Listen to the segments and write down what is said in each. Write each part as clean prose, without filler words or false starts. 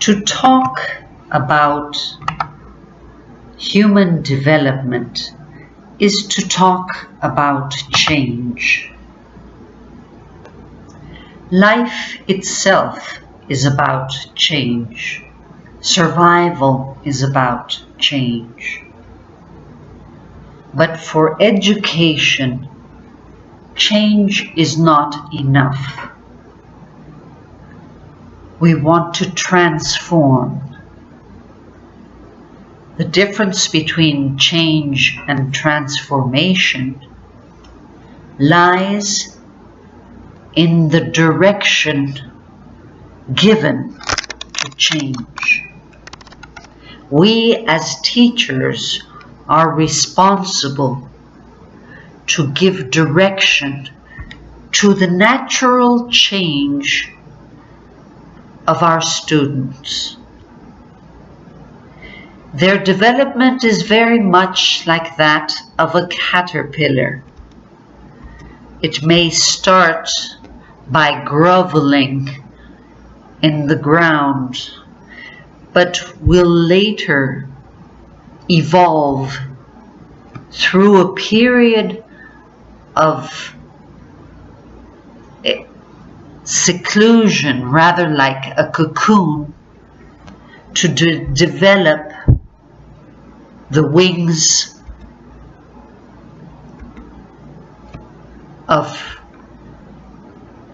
To talk about human development is to talk about change. Life itself is about change. Survival is about change. But for education, change is not enough. We want to transform. The difference between change and transformation lies in the direction given to change. We as teachers are responsible to give direction to the natural change of our students. Their development is very much like that of a caterpillar. It may start by groveling in the ground, but will later evolve through a period of seclusion, rather like a cocoon, to develop the wings of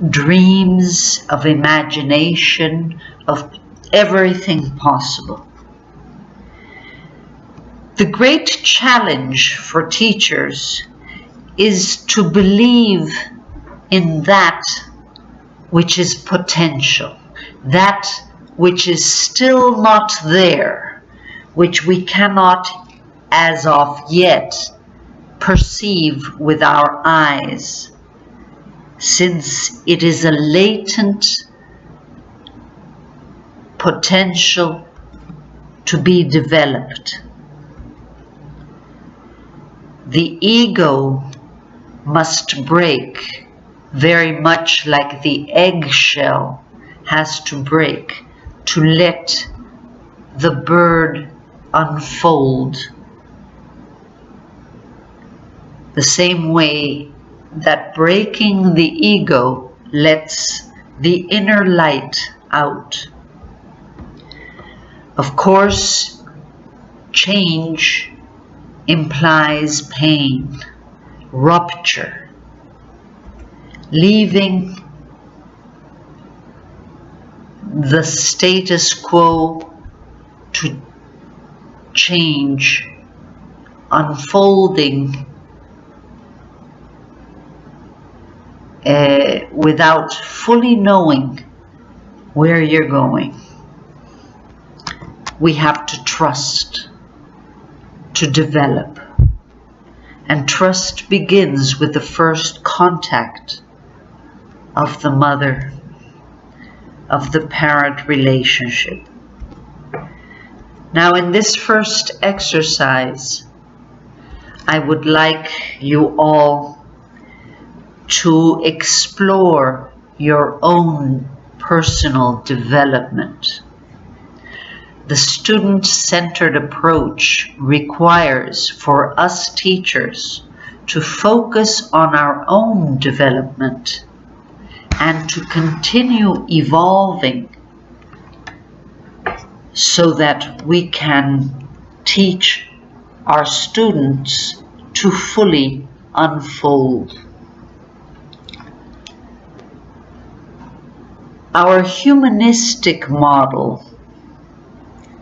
dreams, of imagination, of everything possible. The great challenge for teachers is to believe in that which is potential, that which is still not there, which we cannot as of yet perceive with our eyes, since it is a latent potential to be developed. The ego must break, very much like the eggshell has to break to let the bird unfold. The same way that breaking the ego lets the inner light out. Of course, change implies pain, rupture, leaving the status quo to change, unfolding without fully knowing where you're going. We have to trust to develop. And trust begins with the first contact of the mother, of the parent relationship. Now, in this first exercise, I would like you all to explore your own personal development. The student-centered approach requires for us teachers to focus on our own development and to continue evolving so that we can teach our students to fully unfold. Our humanistic model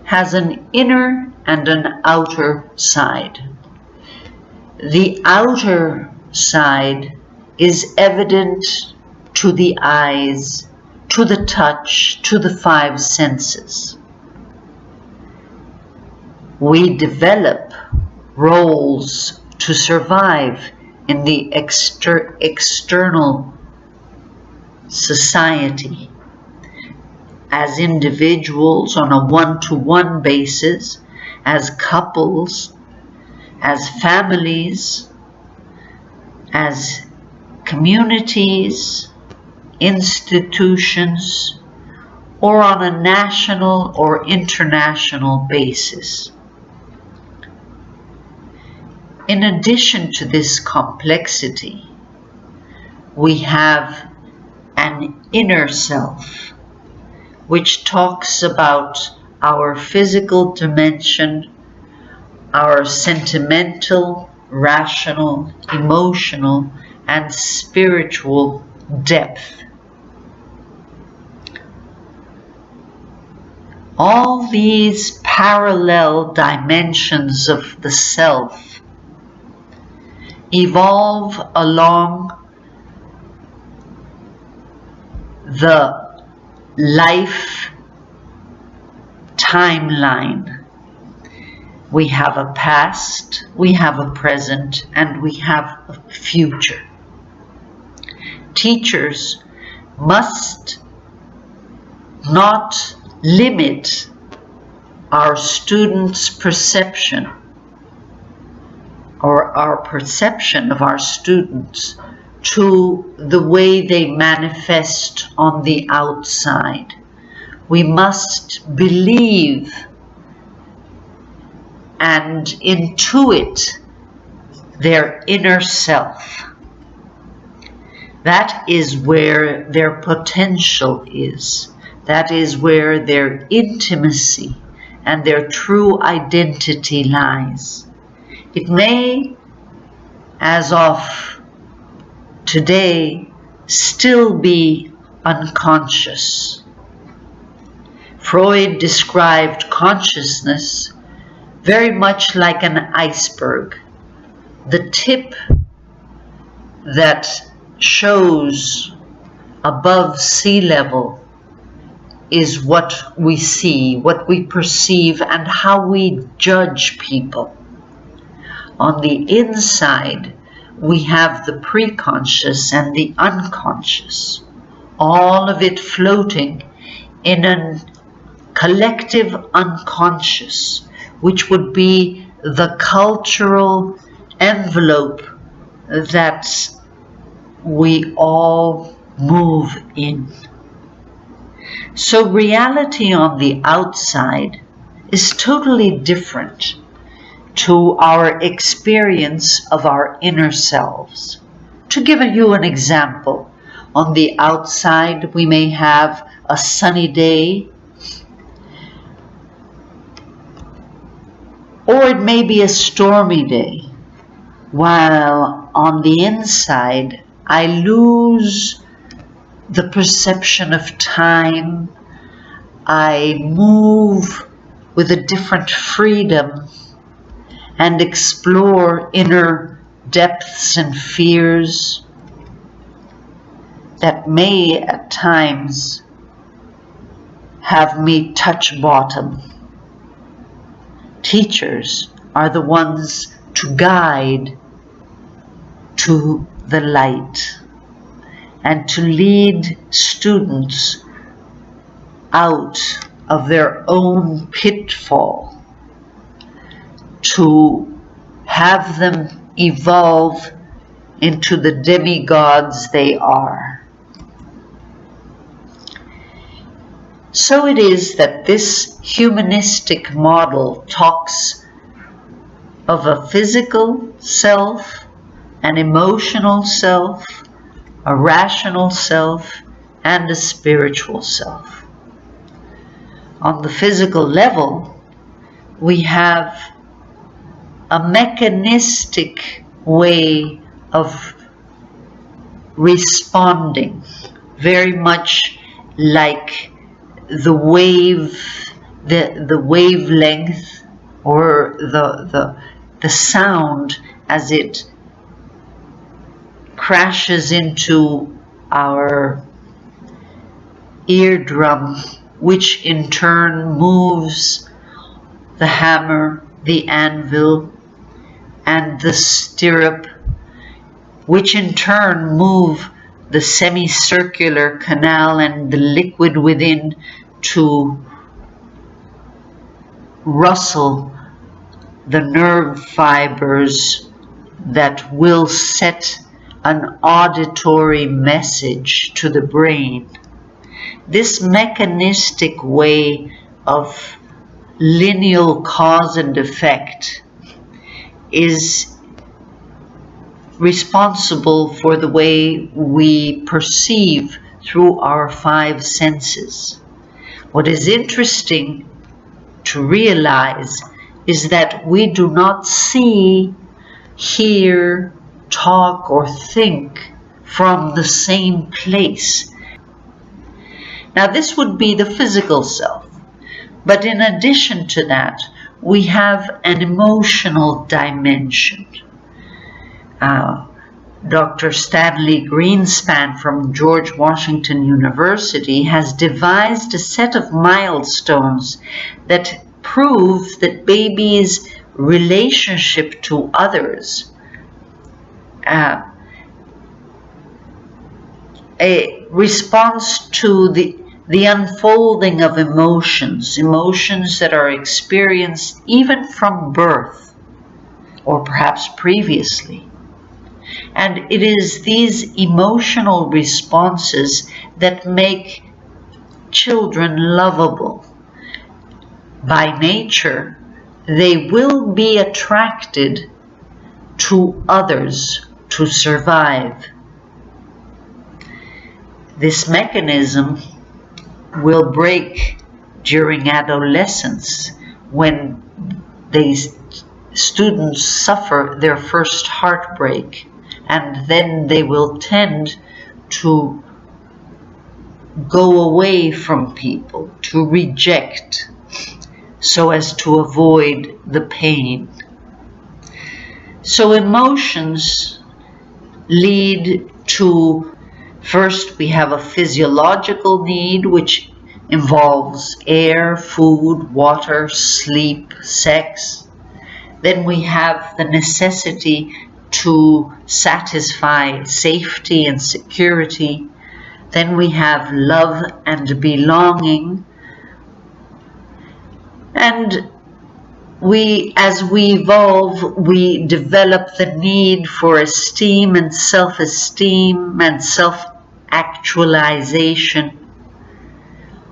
has an inner and an outer side. The outer side is evident to the eyes, to the touch, to the five senses. We develop roles to survive in the external society as individuals on a one-to-one basis, as couples, as families, as communities, institutions, or on a national or international basis. In addition to this complexity, we have an inner self, which talks about our physical dimension, our sentimental, rational, emotional, and spiritual depth. All these parallel dimensions of the self evolve along the life timeline. We have a past, we have a present, and we have a future. Teachers must not limit our students' perception or our perception of our students to the way they manifest on the outside. We must believe and intuit their inner self. That is where their potential is. That is where their intimacy and their true identity lies. It may, as of today, still be unconscious. Freud described consciousness very much like an iceberg. The tip that shows above sea level is what we see, what we perceive, and how we judge people. On the inside, we have the preconscious and the unconscious, all of it floating in a collective unconscious, which would be the cultural envelope that we all move in. So reality on the outside is totally different to our experience of our inner selves. To give you an example, on the outside we may have a sunny day, or it may be a stormy day, while on the inside I lose the perception of time. I move with a different freedom and explore inner depths and fears that may at times have me touch bottom. Teachers are the ones to guide to the light and to lead students out of their own pitfall, to have them evolve into the demigods they are. So it is that this humanistic model talks of a physical self, an emotional self, a rational self, and a spiritual self. On the physical level, we have a mechanistic way of responding, very much like the wave, the wavelength, or the sound as it crashes into our eardrum, which in turn moves the hammer, the anvil, and the stirrup, which in turn move the semicircular canal and the liquid within to rustle the nerve fibers that will set an auditory message to the brain. this mechanistic way of lineal cause and effect is responsible for the way we perceive through our five senses. What is interesting to realize is that we do not see, hear, talk, or think from the same place. Now, this would be the physical self, but in addition to that, we have an emotional dimension. Dr. Stanley Greenspan from George Washington University has devised a set of milestones that prove that babies' relationship to others a response to the unfolding of emotions that are experienced even from birth or perhaps previously. And it is these emotional responses that make children lovable. By nature, they will be attracted to others to survive. This mechanism will break during adolescence when students suffer their first heartbreak, and then they will tend to go away from people, to reject, so as to avoid the pain. So emotions lead to, first we have a physiological need, which involves air, food, water, sleep, sex. Then we have the necessity to satisfy safety and security. Then we have love and belonging. And as we evolve, we develop the need for esteem and self-esteem and self-actualization,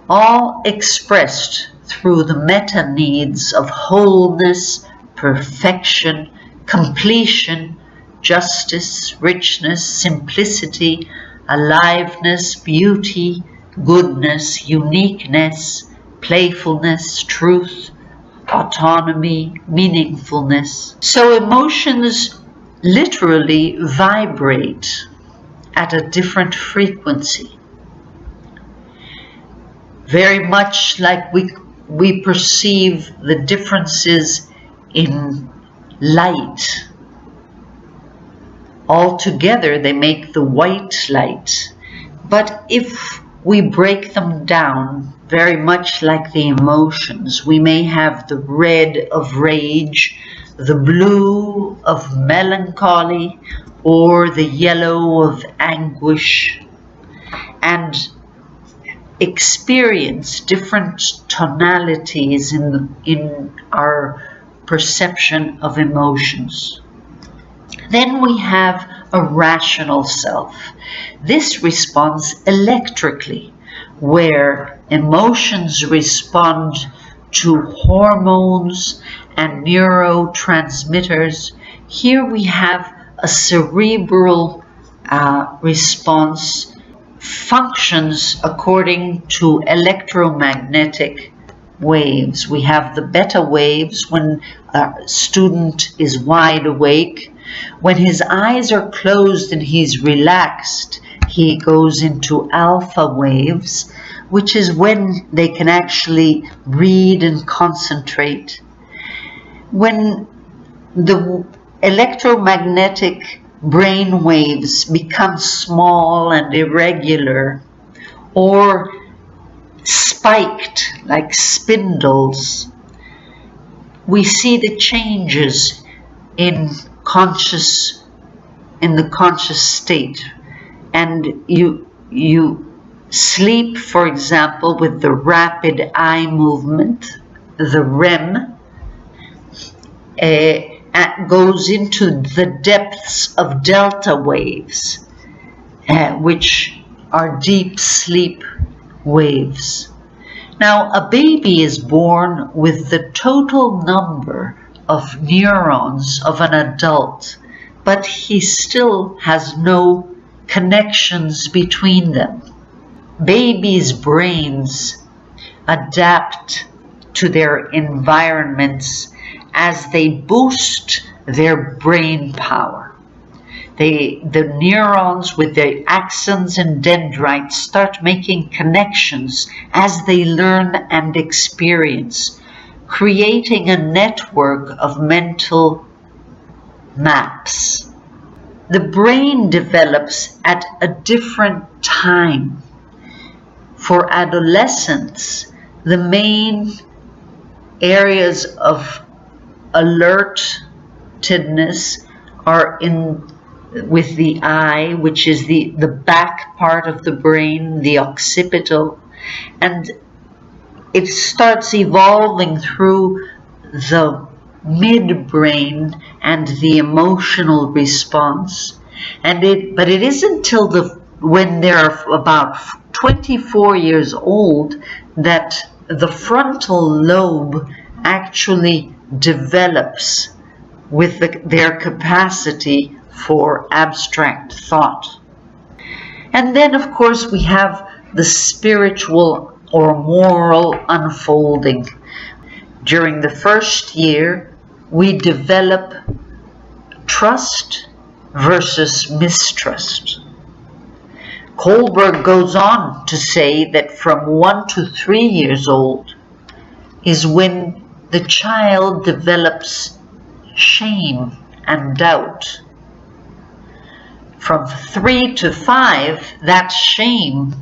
all expressed through the meta-needs of wholeness, perfection, completion, justice, richness, simplicity, aliveness, beauty, goodness, uniqueness, playfulness, truth, autonomy, meaningfulness. So emotions literally vibrate at a different frequency. Very much like we perceive the differences in light. Altogether, they make the white light. But if we break them down, very much like the emotions, we may have the red of rage, the blue of melancholy, or the yellow of anguish, and experience different tonalities in our perception of emotions. Then we have a rational self. This responds electrically, where emotions respond to hormones and neurotransmitters. Here we have a cerebral response, functions according to electromagnetic waves. We have the beta waves when a student is wide awake. When his eyes are closed and he's relaxed, he goes into alpha waves, which is when they can actually read and concentrate. When the electromagnetic brain waves become small and irregular, or spiked like spindles, we see the changes in the conscious state. And you sleep, for example, with the rapid eye movement, the REM, goes into the depths of delta waves, which are deep sleep waves. Now, a baby is born with the total number of neurons of an adult, but he still has no connections between them. Babies' brains adapt to their environments as they boost their brain power. The neurons with their axons and dendrites start making connections as they learn and experience, creating a network of mental maps. The brain develops at a different time. For adolescents, the main areas of alertedness are with the eye, which is the back part of the brain, the occipital, and it starts evolving through the midbrain and the emotional response. But it isn't until when they're about 24 years old that the frontal lobe actually develops with their capacity for abstract thought. And then, of course, we have the spiritual or moral unfolding. During the first year, we develop trust versus mistrust. Kohlberg goes on to say that from 1 to 3 years old is when the child develops shame and doubt. From 3 to 5, that shame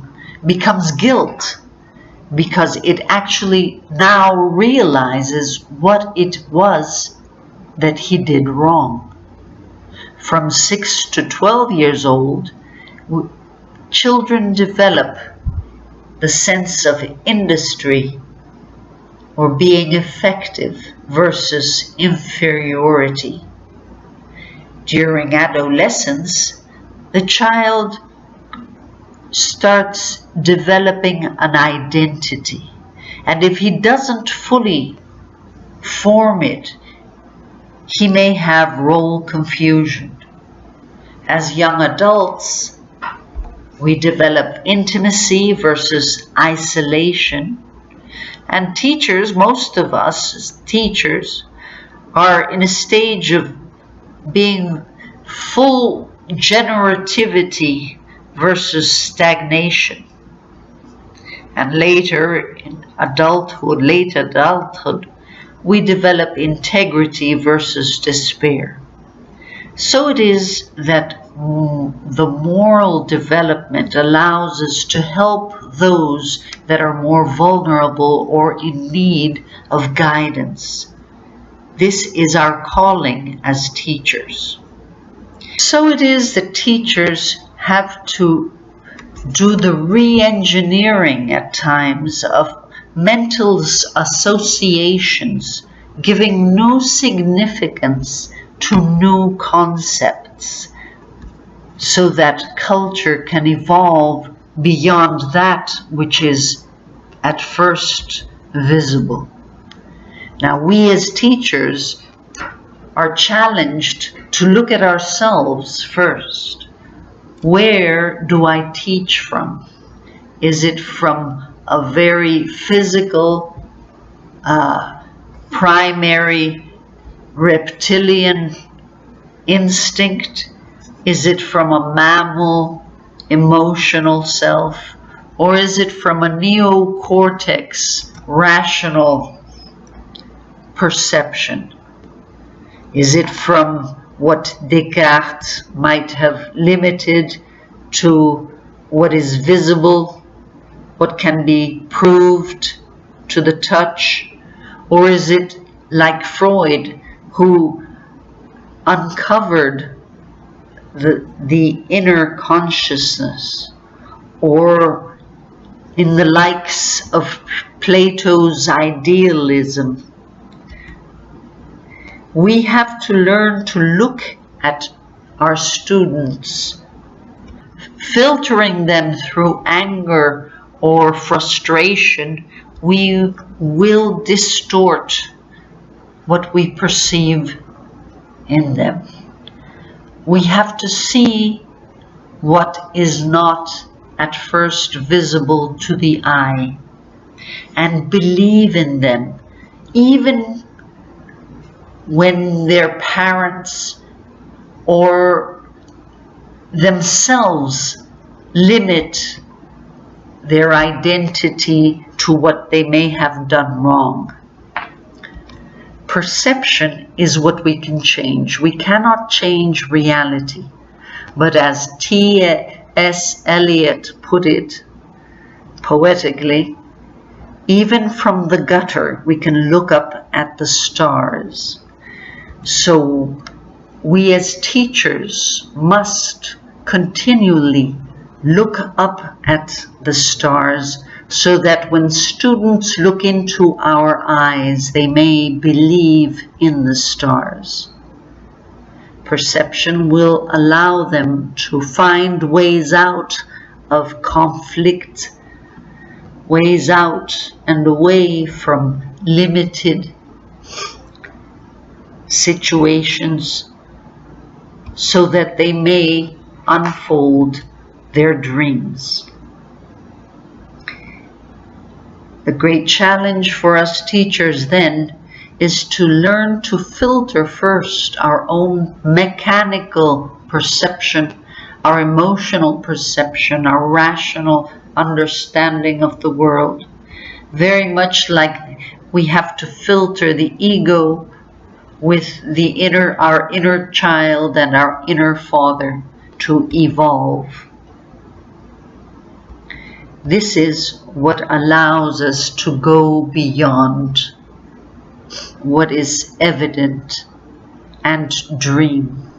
becomes guilt because it actually now realizes what it was that he did wrong. From 6 to 12 years old, children develop the sense of industry or being effective versus inferiority. During adolescence, the child starts developing an identity, and if he doesn't fully form it, he may have role confusion. As young adults, we develop intimacy versus isolation, and teachers, most of us as teachers, are in a stage of being full generativity versus stagnation. And later, in late adulthood, we develop integrity versus despair. So it is that the moral development allows us to help those that are more vulnerable or in need of guidance. This is our calling as teachers. So it is that teachers have to do the re-engineering at times of mental associations, giving new significance to new concepts, so that culture can evolve beyond that which is at first visible. Now, we as teachers are challenged to look at ourselves first. Where do I teach from? Is it from a very physical, primary reptilian instinct? Is it from a mammal emotional self? Or is it from a neocortex rational perception? Is it from what Descartes might have limited to what is visible, what can be proved to the touch? Or is it like Freud, who uncovered the inner consciousness? Or in the likes of Plato's idealism? We have to learn to look at our students, filtering them through anger or frustration, we will distort what we perceive in them. We have to see what is not at first visible to the eye and believe in them, even when their parents or themselves limit their identity to what they may have done wrong. Perception is what we can change. We cannot change reality. But as T.S. Eliot put it poetically, even from the gutter we can look up at the stars. So we as teachers must continually look up at the stars so that when students look into our eyes, they may believe in the stars. Perception will allow them to find ways out of conflict, ways out and away from limited situations, so that they may unfold their dreams. The great challenge for us teachers then is to learn to filter first our own mechanical perception, our emotional perception, our rational understanding of the world. Very much like we have to filter the ego with our inner child and our inner father to evolve. This is what allows us to go beyond what is evident and dream.